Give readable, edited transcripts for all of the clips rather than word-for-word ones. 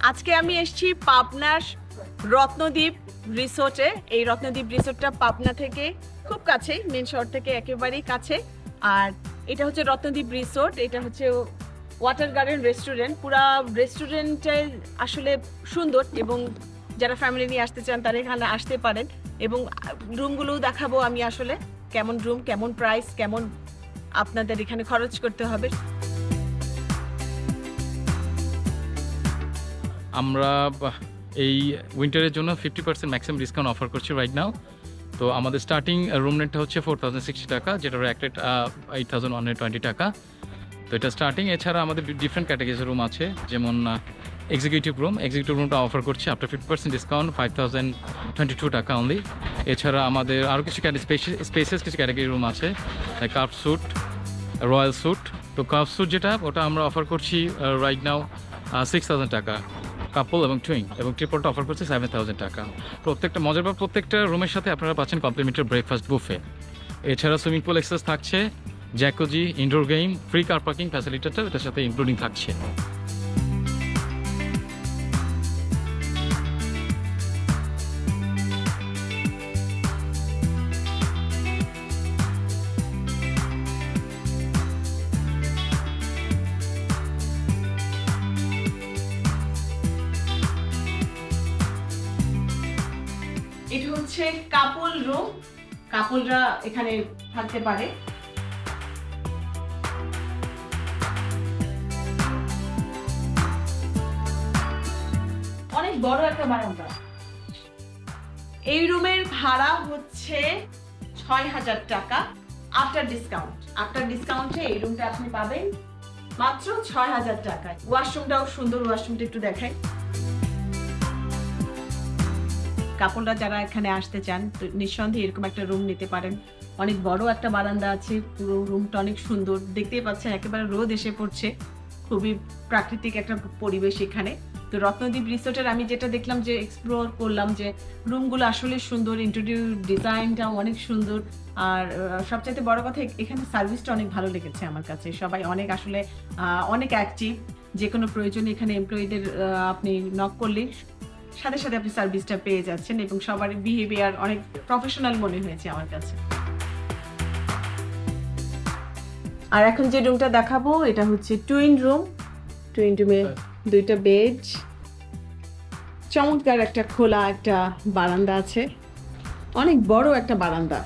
আজকে আমি এসেছি পাবনার রত্নদ্বীপ রিসোর্টে। এই রত্নদ্বীপ রিসোর্টটা পাবনা থেকে খুব কাছে, মেন শহর থেকে একেবারেই কাছে। আর এটা হচ্ছে রত্নদ্বীপ রিসোর্ট, এটা হচ্ছে ওয়াটার গার্ডেন রেস্টুরেন্ট। পুরা রেস্টুরেন্টে আসলে সুন্দর, এবং যারা ফ্যামিলি নিয়ে আসতে চান তারা এখানে আসতে পারেন। এবং রুমগুলোও দেখাবো আমি, আসলে কেমন রুম, কেমন প্রাইস, কেমন আপনাদের এখানে খরচ করতে হবে। আমরা এই উইন্টারের জন্য 50% ম্যাক্সিমাম ডিসকাউন্ট অফার করছি রাইট নাও। তো আমাদের স্টার্টিং রুম রেটটা হচ্ছে 4060 টাকা, যেটার এক রেট 8120 টাকা। তো এটা স্টার্টিং। এছাড়া আমাদের ডিফারেন্ট ক্যাটাগরিজ রুম আছে, যেমন এক্সিকিউটিভ রুমটা অফার করছি আফটার 50% ডিসকাউন্ট 5022 টাকা অনলি। এছাড়া আমাদের আরও কিছু স্পেসেস কিছু ক্যাটাগরি রুম আছে, কার্ভ স্যুট, রয়্যাল স্যুট। তো কার্ভ স্যুট যেটা, ওটা আমরা অফার করছি রাইট নাও 6000 টাকা কাপল এবং টুইং, এবং ট্রিপলটা অফার করছে 7000 টাকা। প্রত্যেকটা মজার বা প্রত্যেকটা রুমের সাথে আপনারা পাচ্ছেন কমপ্লিমেন্টারি ব্রেকফাস্ট বুফে। এছাড়া সুইমিং পুল এক্সেস থাকছে, jacuzzi, indoor game, free car parking ফ্যাসিলিটিটা এটার সাথে ইনক্লুডিং থাকছে। এটা হচ্ছে কাপল রুম, কাপলরা এখানে থাকতে পারে। অনেক বড় একটা বারান্দা। এই রুমের ভাড়া হচ্ছে 6000 টাকা আফটার ডিসকাউন্ট। আফটার ডিসকাউন্টে এই রুমটা আপনি পাবেন মাত্র 6000 টাকায়। ওয়াশরুমটাও সুন্দর, ওয়াশরুমটা একটু দেখাই। কাপড়রা যারা এখানে আসতে চান নিঃসন্দেহে এরকম একটা রুম নিতে পারেন। অনেক বড় একটা বারান্দা আছে, পুরো রুমটা অনেক সুন্দর। দেখতেই পাচ্ছেন একেবারে রোদ এসে পড়ছে, খুবই প্রাকৃতিক একটা পরিবেশ এখানে। তো রত্নদ্বীপ রিসোর্টের আমি যেটা দেখলাম, যে এক্সপ্লোর করলাম, যে রুমগুলো আসলে সুন্দর, ইন্টেরিয়র ডিজাইনটাও অনেক সুন্দর। আর সবচাইতে বড় কথা, এখানে সার্ভিসটা অনেক ভালো লেগেছে আমার কাছে। সবাই অনেক আসলে অনেক অ্যাক্টিভ। যে কোনো প্রয়োজনে এখানে এমপ্লয়ীদের আপনি নক করলে সাথে সাথে আপনি সার্ভিসটা পেয়ে যাচ্ছেন, এবং সবার বিহেভিয়ার অনেক প্রফেশনাল মনে হয়েছে আমার কাছে। আর এখন যে রুমটা দেখাবো এটা হচ্ছে টুইন রুম। টুইন রুমে দুইটা বেড, চমৎকার একটা খোলা একটা বারান্দা আছে, অনেক বড় একটা বারান্দা।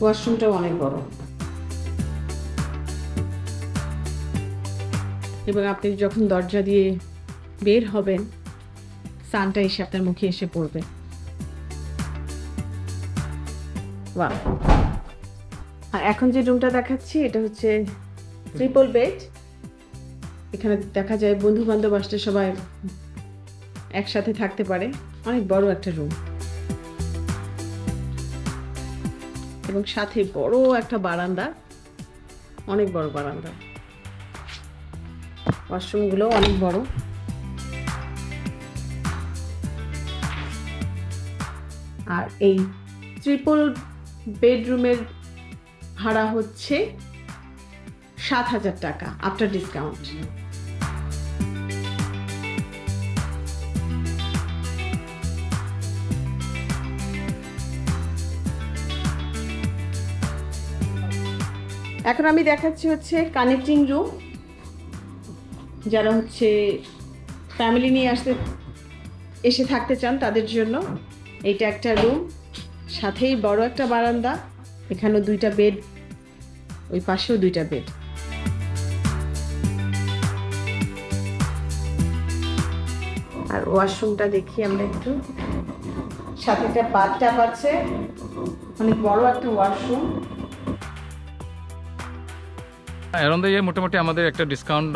ওয়াশরুমটাও অনেক বড়, এবং আপনি যখন দরজা দিয়ে বের হবেন সানটা এসে আপনার মুখে এসে পড়বে। বাহ! আর এখন যে রুমটা দেখাচ্ছি এটা হচ্ছে ট্রিপল বেড। এখানে দেখা যায় বন্ধু বান্ধব আসলে সবাই একসাথে থাকতে পারে। অনেক বড় একটা রুম, এবং সাথে বড় একটা বারান্দা, অনেক বড় বারান্দা। ওয়াশরুমগুলো অনেক বড়। আর এই ট্রিপল বেডরুমের ভাড়া হচ্ছে 7000 টাকা আফটার ডিসকাউন্ট। এখন আমি দেখাচ্ছি হচ্ছে কানেক্টিং রুম। যারা হচ্ছে ফ্যামিলি নিয়ে এসে থাকতে চান তাদের জন্য এইটা একটা রুম, সাথেই বড় একটা বারান্দা। এখানেও দুইটা বেড, ওই পাশেও দুইটা বেড। আর ওয়াশরুমটা দেখি আমরা একটু। সাথে একটা বাথটাব আছে, অনেক বড় একটা ওয়াশরুম। অ্যারাউন্ড দ্য ইয়ার মোটামুটি আমাদের একটা ডিসকাউন্ট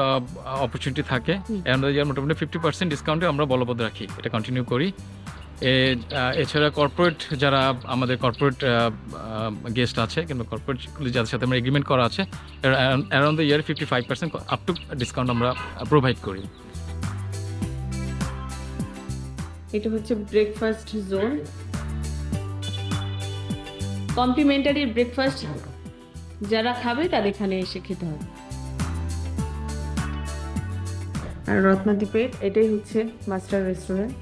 অপরচুনিটি থাকে। অ্যারাউন্ড দ্য ইয়ার মোটামুটি 50% ডিসকাউন্টে আমরা বলবৎ রাখি, এটা কন্টিনিউ করি। এছাড়া কর্পোরেট যারা আমাদের কর্পোরেট গেস্ট আছে, কিংবা কর্পোরেট যাদের সাথে আমরা এগ্রিমেন্ট করা আছে, around the year 55% up to discount আমরা প্রোভাইড করি। এটা হচ্ছে ব্রেকফাস্ট জোন। কমপ্লিমেন্টারি ব্রেকফাস্ট যারা খাবে তাদের এখানে এসে খেতে হবে। আর রত্নদ্বীপের এটাই হচ্ছে master restaurant.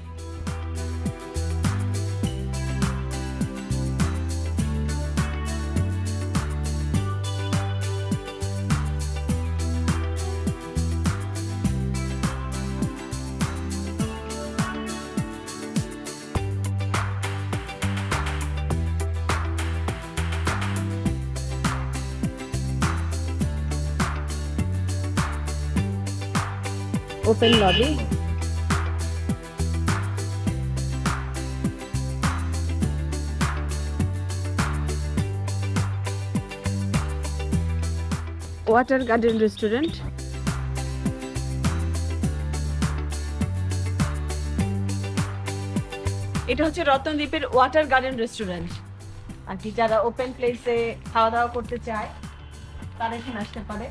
Open lobby, water garden restaurant, এটা হচ্ছে রত্নদ্বীপের ওয়াটার গার্ডেন রেস্টুরেন্ট। আর কি যারা ওপেন প্লেসে খাওয়া দাওয়া করতে চায় তারা এখানে আসতে পারে।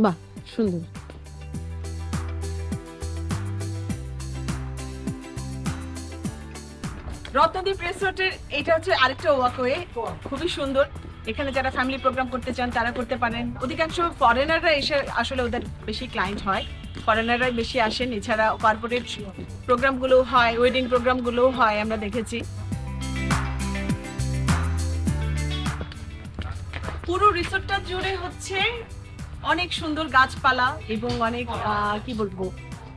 বাহ, সুন্দর। রত্নদ্বীপ রিসোর্টের এটা হচ্ছে আরেকটা ওয়াকওয়ে, খুবই সুন্দর। এখানে যারা ফ্যামিলি প্রোগ্রাম করতে চান তারা করতে পারেন। অধিকাংশ ফরেনাররা এসে আসলে ওদের বেশি ক্লায়েন্ট হয়, ফরেনাররাই বেশি আসেন। এছাড়া কর্পোরেট প্রোগ্রামগুলো হয়, ওয়েডিং প্রোগ্রামগুলোও হয়, আমরা দেখেছি। পুরো রিসোর্টটা জুড়ে হচ্ছে অনেক সুন্দর গাছপালা এবং অনেক কি বলবো,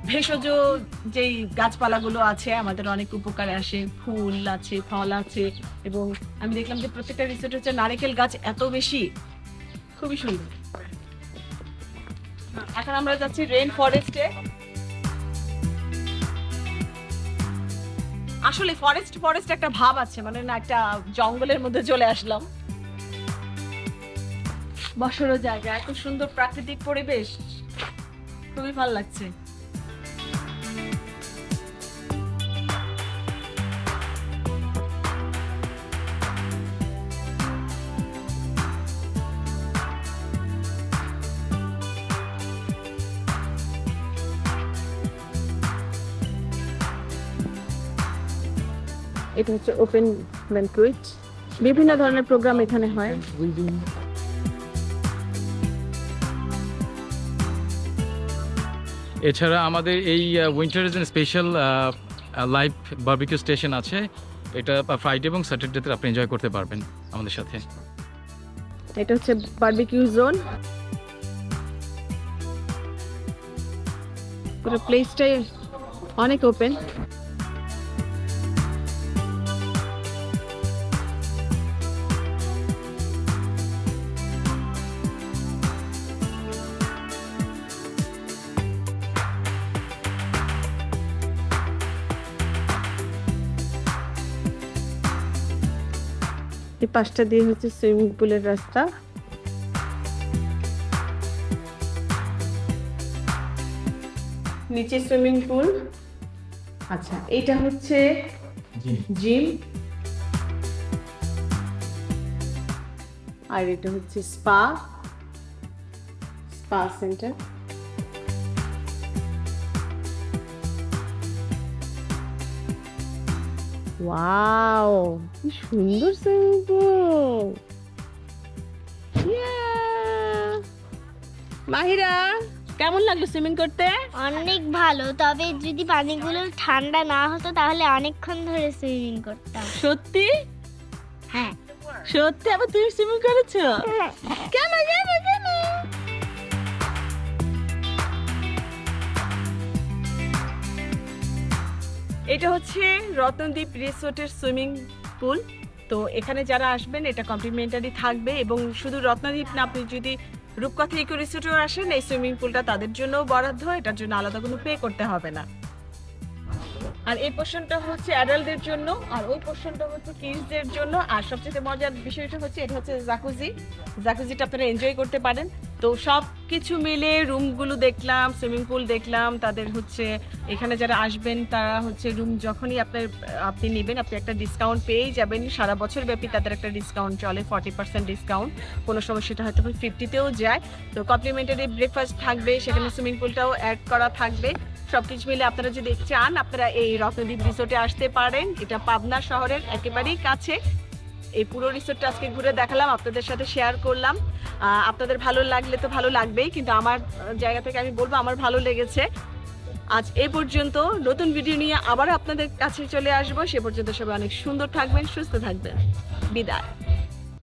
ভেষজ যেই গাছপালাগুলো আছে আমাদের অনেক উপকারে আসে। ফুল আছে, ফল আছে, এবং আমি দেখলাম যে প্রত্যেকটা রিসোর্ট হচ্ছে নারকেল গাছ এত বেশি, খুবই সুন্দর। এখন আমরা যাচ্ছি রেইন ফরেস্টে। আসলে ফরেস্ট একটা ভাব আছে, মানে না একটা জঙ্গলের মধ্যে চলে আসলাম। বসারও জায়গা, এত সুন্দর প্রাকৃতিক পরিবেশ, খুবই ভালো লাগছে। এটা হচ্ছে ওপেন ব্যানকুয়েট, বিভিন্ন ধরনের প্রোগ্রাম এখানে হয়। এছাড়া আমাদের এই উইন্টারের জন্য স্পেশাল লাইভ বারবিকিউ স্টেশন আছে। এটা ফ্রাইডে এবং স্যাটারডেতে আপনি এনজয় করতে পারবেন আমাদের সাথে। এটা হচ্ছে বারবিকিউ জোন। পুরো প্লেসটাই অনেক ওপেন। এই পাশটা দিয়ে হচ্ছে সুইমিং পুলের রাস্তা। নিচে সুইমিং পুল। আচ্ছা, এটা হচ্ছে জিম, আর এটা হচ্ছে স্পা সেন্টার। ওয়াও, কি সুন্দর সুইমিং পুল। মাহিরা, কেমন লাগলো সুইমিং করতে? অনেক ভালো, তবে যদি পানিগুলো ঠান্ডা না হতো তাহলে অনেকক্ষণ ধরে সুইমিং করতাম। সত্যি? হ্যাঁ সত্যি? আবার তুমি সুইমিং করেছো? কেন কেন কেন? এটা হচ্ছে রত্নদ্বীপ রিসোর্টের সুইমিং পুল। তো এখানে যারা আসবেন এটা কমপ্লিমেন্টারি থাকবে, এবং শুধু রত্নদ্বীপ না, আপনি যদি রূপকথা ইকো রিসোর্টেও আসেন এই সুইমিং পুলটা তাদের জন্য বরাদ্দ, এটার জন্য আলাদা কোনো পে করতে হবে না। আর এই পোর্শনটা হচ্ছে অ্যাডাল্টদের জন্য, আর ওই পোর্শনটা হচ্ছে কিডসদের জন্য। আর সবচেয়ে মজার বিষয়টা হচ্ছে এটা হচ্ছে জাকুজিটা আপনারা এনজয় করতে পারেন। তো সব কিছু মিলে রুমগুলো দেখলাম, সুইমিং পুল দেখলাম, তাদের হচ্ছে এখানে যারা আসবেন তারা হচ্ছে রুম যখনই আপনি নেবেন আপনি একটা ডিসকাউন্ট পেয়েই যাবেন। সারা বছর ব্যাপী তাদের একটা ডিসকাউন্ট চলে, 40% ডিসকাউন্ট। কোনো সময় সেটা হয়তো 50তেও যায়। তো কমপ্লিমেন্টারি ব্রেকফাস্ট থাকবে, সেখানে সুইমিং পুলটাও অ্যাড করা থাকবে। সবকিছু মিলে আপনারা যদি চান আপনারা এই রত্নদ্বীপ রিসোর্টে আসতে পারেন। এটা পাবনা শহরের একেবারেই কাছে। এই পুরো রিসোর্টটা আজকে ঘুরে দেখালাম, আপনাদের সাথে শেয়ার করলাম। আপনাদের ভালো লাগলে তো ভালো লাগবেই, কিন্তু আমার জায়গা থেকে আমি বলবো আমার ভালো লেগেছে। আজ এই পর্যন্ত, নতুন ভিডিও নিয়ে আবার আপনাদের কাছে চলে আসবো। সে পর্যন্ত সবাই অনেক সুন্দর থাকবেন, সুস্থ থাকবেন। বিদায়।